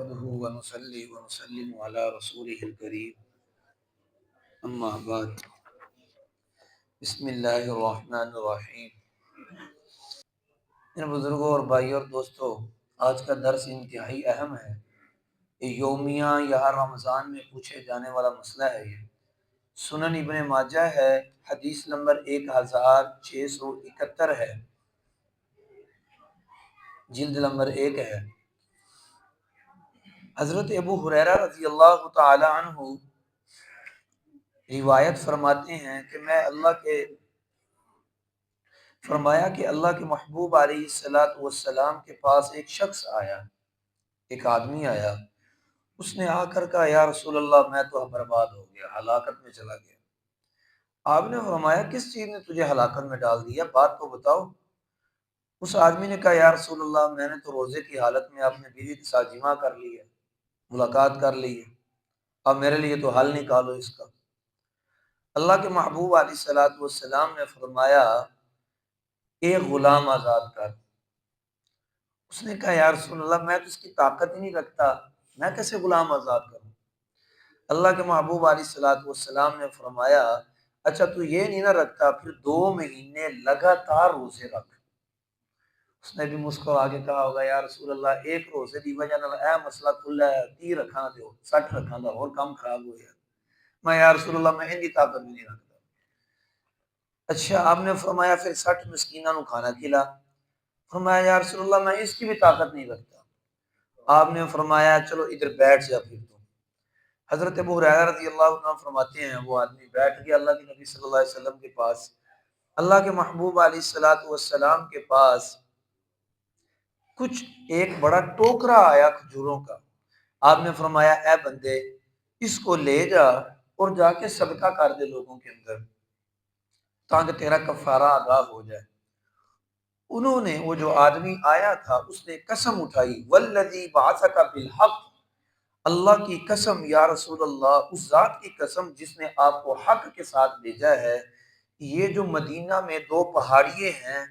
نحمده ونصلي ونسلم على رسوله الكريم اما بعد بسم اللہ الرحمن الرحیم۔ ان بزرگوں اور بھائیوں اور دوستوں، آج کا درس انتہائی اہم ہے۔ یہ یومیہ یا ہر رمضان میں پوچھے جانے والا مسئلہ ہے۔ یہ سنن ابن ماجہ ہے، حدیث نمبر 1671 ہے، جلد نمبر 1 ہے۔ حضرت ابو ہریرہ رضی اللہ تعالی عنہ روایت فرماتے ہیں کہ اللہ کے محبوب علیہ السلام کے پاس ایک شخص آیا، ایک آدمی آیا۔ اس نے آ کر کہا، یا رسول اللہ، میں تو برباد ہو گیا، ہلاکت میں چلا گیا۔ آپ نے فرمایا، کس چیز نے تجھے ہلاکت میں ڈال دیا، بات تو بتاؤ۔ اس آدمی نے کہا، یا رسول اللہ، میں نے تو روزے کی حالت میں اپنے بیوی کے ساتھ جماع کر لی ہے، ملاقات کر لی ہے، اب میرے لیے تو حل نکالو اس کا۔ اللہ کے محبوب علیہ السلام نے فرمایا، ایک غلام آزاد کر۔ اس نے کہا، یا رسول اللہ، میں تو اس کی طاقت ہی نہیں رکھتا، میں کیسے غلام آزاد کروں؟ اللہ کے محبوب علیہ السلام نے فرمایا، اچھا تو یہ نہیں نہ رکھتا، پھر 2 مہینے لگاتار روزے رکھ۔ اس نے بھی مسکرا کے کہا ہوگا، یا رسول اللہ، ایک روزے دی وجہ نال اے مسئلہ کھلا ہے، 30 رکھاں دیو، 60 رکھاں دا اور کام خراب ہو گیا۔ میں، یا رسول اللہ، میں ان کی طاقت بھی نہیں رکھتا۔ اچھا، آپ نے فرمایا پھر 60 مسکینوں کو کھانا کھلا۔ فرمایا، یا رسول اللہ، میں اس کی بھی طاقت نہیں رکھتا۔ آپ نے فرمایا، چلو ادھر بیٹھ جا پھر تو۔ حضرت ابو ہریرہ رضی اللہ عنہ فرماتے ہیں، وہ آدمی بیٹھ گیا اللہ کے نبی صلی اللہ علیہ وسلم کے پاس۔ اللہ کے محبوب علیہ السلام کے پاس کچھ ایک بڑا ٹوکرا آیا کھجوروں کا۔ آپ نے فرمایا، اے بندے، اس کو لے جا اور جا کے صدقہ کر دے لوگوں کے اندر، تاکہ تیرا کفارہ ادا ہو جائے۔ انہوں نے، وہ جو آدمی آیا تھا، اس نے قسم اٹھائی، والذی بعثک بالحق، اللہ کی قسم یا رسول اللہ، اس ذات کی قسم جس نے آپ کو حق کے ساتھ بھیجا ہے، یہ جو مدینہ میں 2 پہاڑیے ہیں،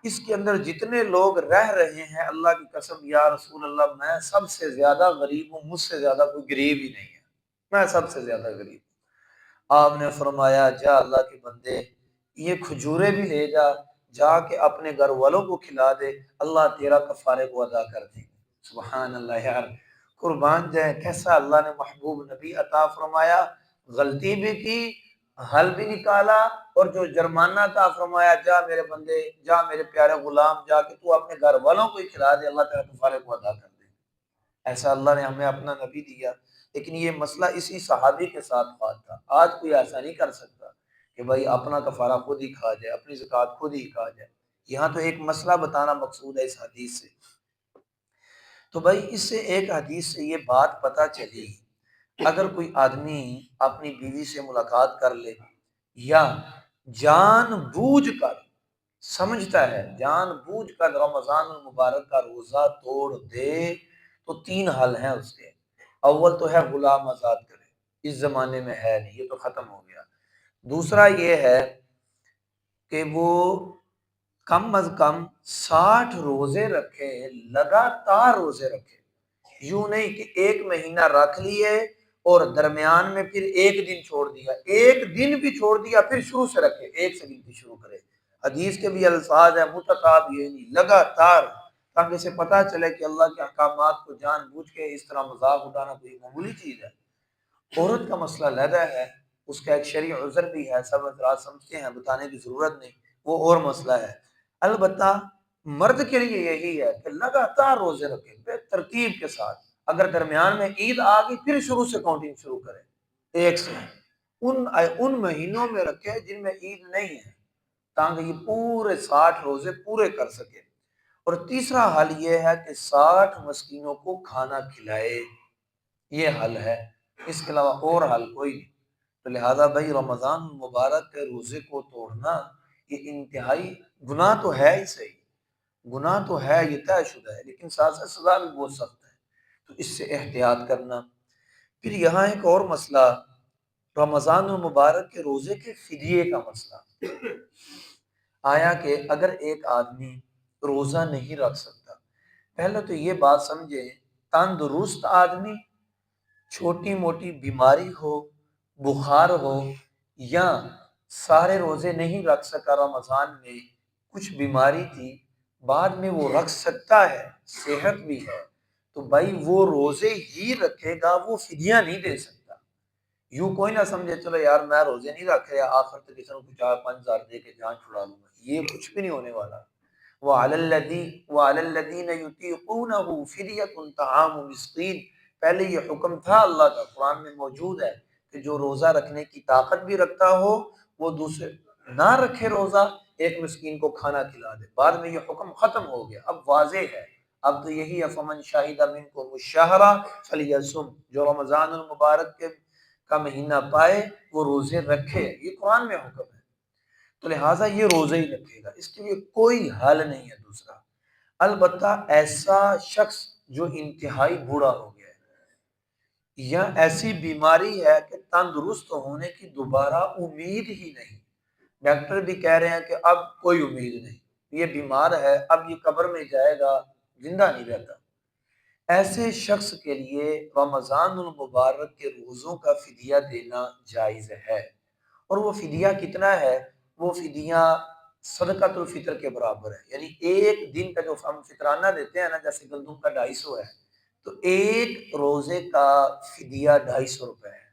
اس کے اندر جتنے لوگ رہ رہے ہیں، اللہ کی قسم یا رسول اللہ، میں سب سے زیادہ غریب ہوں، مجھ سے زیادہ کوئی غریب ہی نہیں ہے، میں سب سے زیادہ غریب ہوں۔ آپ نے فرمایا، جا اللہ کے بندے، یہ کھجورے بھی لے جا کے اپنے گھر والوں کو کھلا دے، اللہ تیرا کفارے کو ادا کر دے۔ سبحان اللہ، یار قربان جائے، کیسا اللہ نے محبوب نبی عطا فرمایا، غلطی بھی کی، حل بھی نکالا، اور جو جرمانہ عطا فرمایا، جا میرے بندے، جا میرے پیارے غلام، جا کے تو اپنے گھر والوں کو ہی کھلا دے، اللہ تیرا کفارے کو ادا کر دے۔ ایسا اللہ نے ہمیں اپنا نبی دیا۔ لیکن یہ مسئلہ اسی صحابی کے ساتھ ہوا تھا۔ آج کوئی ایسا نہیں کر سکتا کہ بھائی اپنا کفارہ خود ہی کھا جائے، اپنی زکوٰۃ خود ہی کھا جائے۔ یہاں تو ایک مسئلہ بتانا مقصود ہے اس حدیث سے۔ تو بھائی اس سے ایک حدیث سے یہ بات پتہ چلی، اگر کوئی آدمی اپنی بیوی سے ملاقات کر لے یا جان بوجھ کر، سمجھتا ہے جان بوجھ کر رمضان المبارک کا روزہ توڑ دے، تو 3 حل ہیں اس کے۔ اول تو ہے غلام آزاد کرے، اس زمانے میں ہے نہیں، یہ تو ختم ہو گیا۔ دوسرا یہ ہے کہ وہ کم از کم 60 روزے رکھے، لگاتار روزے رکھے، یوں نہیں کہ 1 مہینہ رکھ لیے اور درمیان میں پھر 1 دن چھوڑ دیا، 1 دن بھی چھوڑ دیا پھر شروع سے رکھے، 1 سے گنتی شروع کرے۔ حدیث کے بھی الفاظ ہیں متتابعین، لگاتار، تاکہ اسے پتہ چلے کہ اللہ کے احکامات کو جان بوجھ کے اس طرح مذاق اٹھانا کوئی معمولی چیز ہے۔ عورت کا مسئلہ علیحدہ ہے، اس کا ایک شرعی عذر بھی ہے، سب حضرات سمجھتے ہیں، بتانے کی ضرورت نہیں، وہ اور مسئلہ ہے۔ البتہ مرد کے لیے یہی ہے کہ لگاتار روزے رکھے بے ترتیب کے ساتھ، اگر درمیان میں عید آ گئی پھر شروع سے کاؤنٹنگ شروع کرے، 1 سے ان مہینوں میں رکھے جن میں عید نہیں ہے، تاکہ یہ پورے 60 روزے پورے کر سکے۔ اور تیسرا حل یہ ہے کہ 60 مسکینوں کو کھانا کھلائے، یہ حل ہے، اس کے علاوہ اور حل کوئی نہیں۔ تو لہذا بھائی رمضان مبارک کے روزے کو توڑنا یہ انتہائی گناہ تو ہے ہی صحیح، گناہ تو ہے، یہ طے شدہ ہے، لیکن ساتھ ساتھ سزا بھی بہت سخت ہے، تو اس سے احتیاط کرنا۔ پھر یہاں ایک اور مسئلہ، رمضان المبارک کے روزے کے فدیے کا مسئلہ آیا کہ اگر ایک آدمی روزہ نہیں رکھ سکتا، پہلے تو یہ بات سمجھے تندرست آدمی چھوٹی موٹی بیماری ہو، بخار ہو، یا سارے روزے نہیں رکھ سکا رمضان میں، کچھ بیماری تھی، بعد میں وہ رکھ سکتا ہے، صحت بھی ہے، تو بھائی وہ روزے ہی رکھے گا، وہ فدیہ نہیں دے سکتا۔ یوں کوئی نہ سمجھے چلو یار میں روزے نہیں رکھ رہا، آخر تک کسی کو 4-5 ہزار دے کے جان چھڑا لوں گا، یہ کچھ بھی نہیں ہونے والا۔ وَعَلَى الَّذِينَ يُطِيقُونَهُ فِدْيَةٌ طَعَامُ مِسْكِين، پہلے یہ حکم تھا اللہ کا، قرآن میں موجود ہے کہ جو روزہ رکھنے کی طاقت بھی رکھتا ہو وہ دوسرے نہ رکھے روزہ، ایک مسکین کو کھانا کھلا دے۔ بعد میں یہ حکم ختم ہو گیا، اب واضح ہے، اب تو یہی ہے فَمَنْ شَهِدَ مِنْكُمُ الشَّهْرَ فَلْيَصُمْ، جو رمضان المبارک کا مہینہ پائے وہ روزے رکھے، یہ قرآن میں حکم ہے، تو لہٰذا یہ روزہ ہی رکھے گا، اس کے لیے کوئی حل نہیں ہے دوسرا۔ البتہ ایسا شخص جو انتہائی بوڑھا ہو گیا ہے یا ایسی بیماری ہے کہ تندرست ہونے کی دوبارہ امید ہی نہیں، ڈاکٹر بھی کہہ رہے ہیں کہ اب کوئی امید نہیں، یہ بیمار ہے، اب یہ قبر میں جائے گا، زندہ نہیں رہتا، ایسے شخص کے لیے رمضان المبارک کے روزوں کا فدیہ دینا جائز ہے، اور وہ فدیہ کتنا ہے؟ وہ فدیہ صدقۃ الفطر کے برابر ہے، یعنی ایک دن کا جو ہم فطرانہ دیتے ہیں نا، جیسے گندم کا 250 ہے، تو ایک روزے کا فدیہ 250 روپے ہے،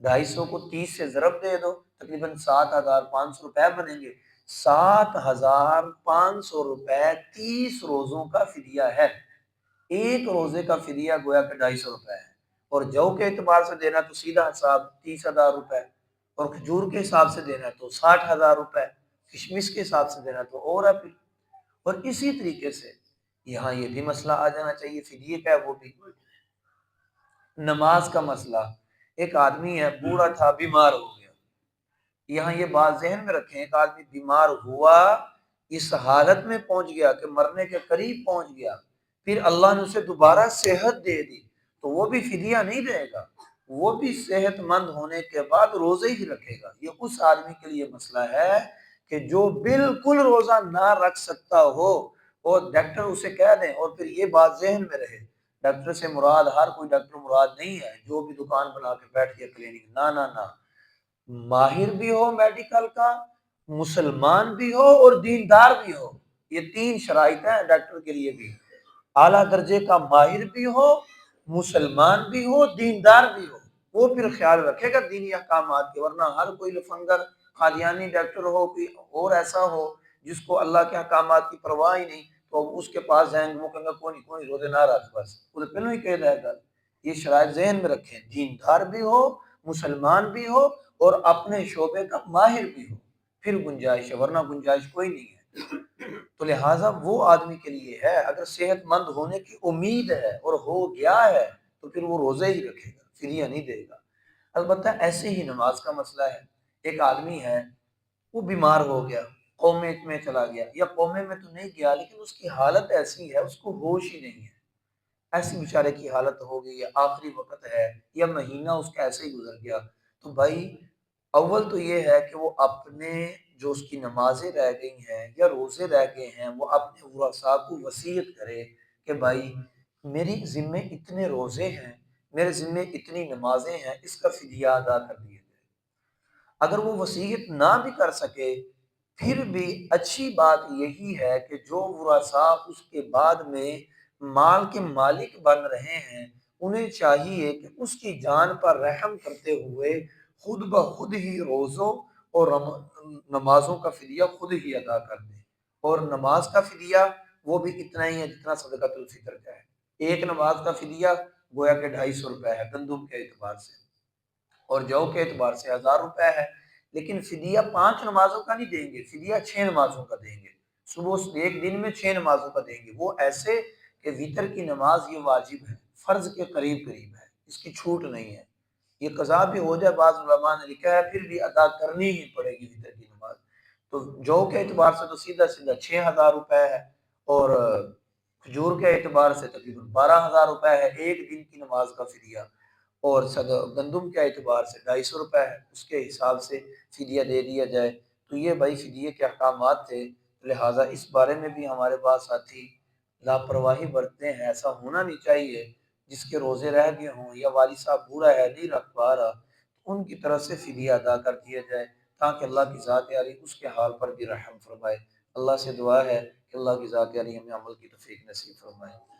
250 کو 30 سے ضرب دے دو، تقریباً 7500 روپے بنیں گے، 7500 روپے 30 روزوں کا فدیہ ہے، ایک روزے کا فدیہ گویا کہ 250 روپے ہے، اور جو کے اعتبار سے دینا تو سیدھا حساب 30,000 روپے، اور کھجور کے حساب سے دینا تو 60,000 روپے، کشمش کے حساب سے دینا تو اور ہے پھر، اور اسی طریقے سے یہاں یہ بھی مسئلہ آ جانا چاہیے، فدیے کا ہے وہ بھی نماز کا مسئلہ، ایک آدمی ہے بوڑھا تھا، بیمار ہو گیا، یہاں یہ بات ذہن میں رکھیں، ایک آدمی بیمار ہوا، اس حالت میں پہنچ گیا کہ مرنے کے قریب پہنچ گیا، پھر اللہ نے اسے دوبارہ صحت دے دی، تو وہ بھی فدیہ نہیں دے گا، وہ بھی صحت مند ہونے کے بعد روزے ہی رکھے گا۔ یہ اس آدمی کے لیے مسئلہ ہے کہ جو بالکل روزہ نہ رکھ سکتا ہو، اور ڈاکٹر اسے کہہ دیں، اور پھر یہ بات ذہن میں رہے، ڈاکٹر سے مراد ہر کوئی ڈاکٹر مراد نہیں ہے جو بھی دکان بنا کے بیٹھ گیا کلینک، نہ نہ نہ، ماہر بھی ہو میڈیکل کا، مسلمان بھی ہو اور دیندار بھی ہو، یہ 3 شرائط ہیں ڈاکٹر کے لیے بھی، اعلیٰ درجے کا ماہر بھی ہو، مسلمان بھی ہو، دیندار بھی ہو، وہ پھر خیال رکھے گا دینی احکامات کے، ورنہ ہر کوئی لفنگر قادیانی ڈاکٹر ہو، کوئی اور ایسا ہو جس کو اللہ کے احکامات کی پرواہ ہی نہیں، تو اس کے پاس جائیں گے، وہ کہیں گے کوئی روزے نہ رکھ، بس وہ تو پہلو ہی کہہ دے گا۔ یہ شرائط ذہن میں رکھیں، دیندار بھی ہو، مسلمان بھی ہو، اور اپنے شعبے کا ماہر بھی ہو، پھر گنجائش ہے، ورنہ گنجائش کوئی نہیں ہے۔ تو لہٰذا وہ آدمی کے لیے ہے، اگر صحت مند ہونے کی امید ہے اور ہو گیا ہے تو پھر وہ روزے ہی رکھے گا، فدیہ نہیں دے گا۔ البتہ ایسے ہی نماز کا مسئلہ ہے، ایک آدمی ہے وہ بیمار ہو گیا، قومے میں چلا گیا، یا قومے میں تو نہیں گیا لیکن اس کی حالت ایسی ہے، اس کو ہوش ہی نہیں ہے، ایسی بیچارے کی حالت ہو گئی ہے، آخری وقت ہے، یا مہینہ اس کا ایسے ہی گزر گیا، تو بھائی اول تو یہ ہے کہ وہ اپنے جو اس کی نمازیں رہ گئی ہیں یا روزے رہ گئے ہیں، وہ اپنے ورثاء کو وصیت کرے کہ بھائی میری ذمے اتنے روزے ہیں، میرے ذمے اتنی نمازیں ہیں، اس کا فدیہ ادا کر دیا جائے۔ اگر وہ وصیت نہ بھی کر سکے، پھر بھی اچھی بات یہی ہے کہ جو ورثاء اس کے بعد میں مال کے مالک بن رہے ہیں، انہیں چاہیے کہ اس کی جان پر رحم کرتے ہوئے خود بخود ہی روزوں اور نمازوں کا فدیہ خود ہی ادا کر دیں، اور نماز کا فدیہ وہ بھی اتنا ہی ہے جتنا صدقۃ الفطر کا ہے، ایک نماز کا فدیہ گویا کہ 250 روپے ہے گندم کے اعتبار سے، اور جو کے اعتبار سے 1000 روپے ہے، لیکن فدیہ 5 نمازوں کا نہیں دیں گے، فدیہ 6 نمازوں کا دیں گے، صبح ایک دن میں 6 نمازوں کا دیں گے، وہ ایسے کہ وتر کی نماز یہ واجب ہے، فرض کے قریب قریب ہے، اس کی چھوٹ نہیں ہے، یہ قضا بھی ہو جائے بعض علماء نے لکھا ہے پھر بھی ادا کرنی ہی پڑے گی وتر کی نماز، تو جو کے اعتبار سے تو سیدھا سیدھا 6000 روپے ہے، اور کھجور کے اعتبار سے تقریباً 12,000 روپے ہے ایک دن کی نماز کا فدیہ، اور گندم کے اعتبار سے 250 روپے ہے، اس کے حساب سے فدیہ دے دیا جائے، تو یہ بھائی فدیے کے احکامات تھے، لہٰذا اس بارے میں بھی ہمارے پاس ساتھی لاپرواہی برتتے ہیں، ایسا ہونا نہیں چاہیے، جس کے روزے رہ گئے ہوں، یا والد صاحب بوڑھا ہے نہیں رکھ پا رہا، ان کی طرف سے فدیہ ادا کر دیا جائے تاکہ اللہ کی ذات عالی اس کے حال پر بھی رحم فرمائے۔ اللہ سے دعا ہے کہ اللہ کی ذات عالی ہمیں عمل کی توفیق نصیب فرمائے۔